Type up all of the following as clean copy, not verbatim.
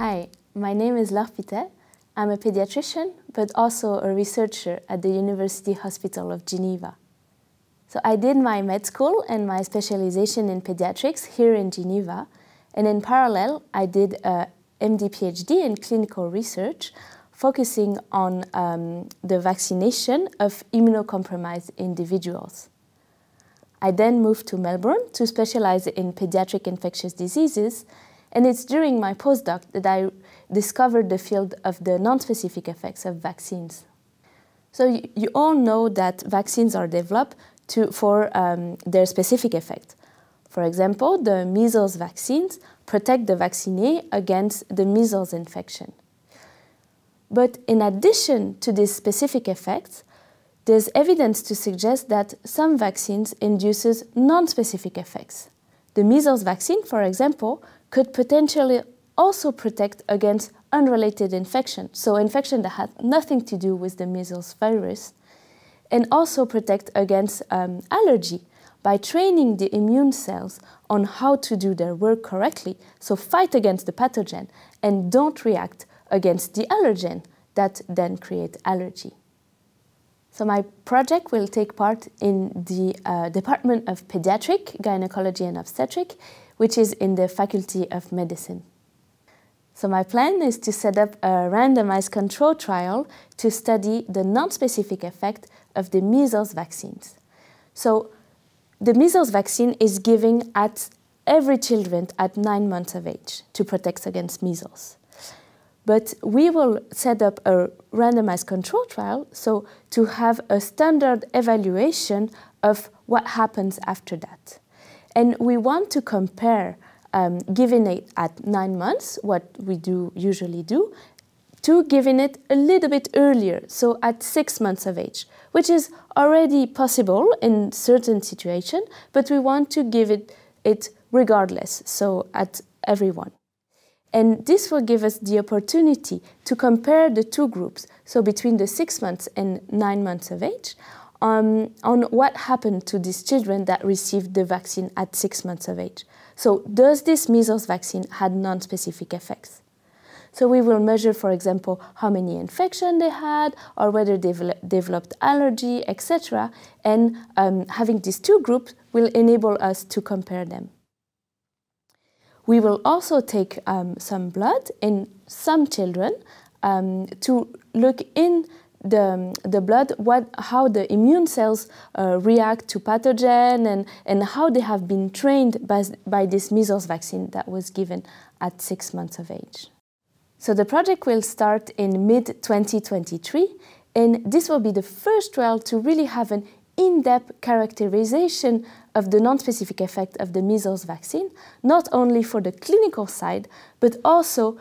Hi, my name is Laure Pittet. I'm a pediatrician, but also a researcher at the University Hospital of Geneva. So I did my med school and my specialization in pediatrics here in Geneva, and in parallel, I did a MD PhD in clinical research, focusing on the vaccination of immunocompromised individuals. I then moved to Melbourne to specialize in pediatric infectious diseases, and it's during my postdoc that I discovered the field of the non-specific effects of vaccines. So you all know that vaccines are developed for their specific effect. For example, the measles vaccines protect the vacciné against the measles infection. But in addition to these specific effects, there's evidence to suggest that some vaccines induces non-specific effects. The measles vaccine, for example, could potentially also protect against unrelated infection, so infection that had nothing to do with the measles virus, and also protect against allergy by training the immune cells on how to do their work correctly, so fight against the pathogen and don't react against the allergen that then create allergy. So my project will take part in the Department of Pediatric Gynecology and Obstetric, which is in the Faculty of Medicine. So my plan is to set up a randomized control trial to study the non-specific effect of the measles vaccines. So the measles vaccine is given at every children at 9 months of age to protect against measles. But we will set up a randomized control trial so to have a standard evaluation of what happens after that. And we want to compare giving it at 9 months, what we usually do, to giving it a little bit earlier, so at 6 months of age, which is already possible in certain situations, but we want to give it regardless, so at everyone. And this will give us the opportunity to compare the two groups, so between the 6 months and 9 months of age, on what happened to these children that received the vaccine at 6 months of age. So does this measles vaccine had non-specific effects? So we will measure, for example, how many infections they had, or whether they developed allergy, etc. And having these two groups will enable us to compare them. We will also take some blood in some children to look in the blood how the immune cells react to pathogen and how they have been trained by this measles vaccine that was given at 6 months of age. So the project will start in mid-2023, and this will be the first trial to really have an in-depth characterization of the non-specific effect of the measles vaccine, not only for the clinical side, but also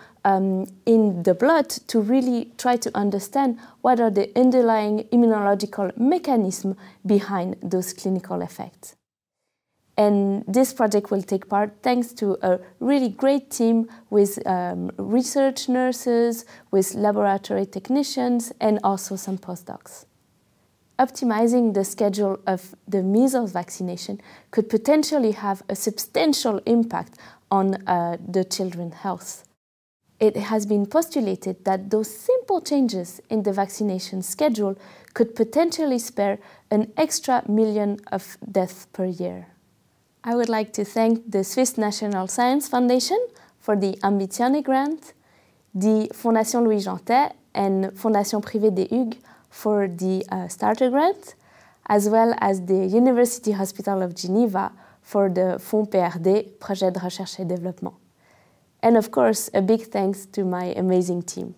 in the blood to really try to understand what are the underlying immunological mechanisms behind those clinical effects. And this project will take part thanks to a really great team with research nurses, with laboratory technicians, and also some postdocs. Optimizing the schedule of the measles vaccination could potentially have a substantial impact on the children's health. It has been postulated that those simple changes in the vaccination schedule could potentially spare an extra 1 million of deaths per year. I would like to thank the Swiss National Science Foundation for the Ambizione grant, the Fondation Louis Jantet and Fondation Privée des Hugues for the starter grant, as well as the University Hospital of Geneva for the Fonds PRD, Projet de Recherche et Développement. And of course, a big thanks to my amazing team.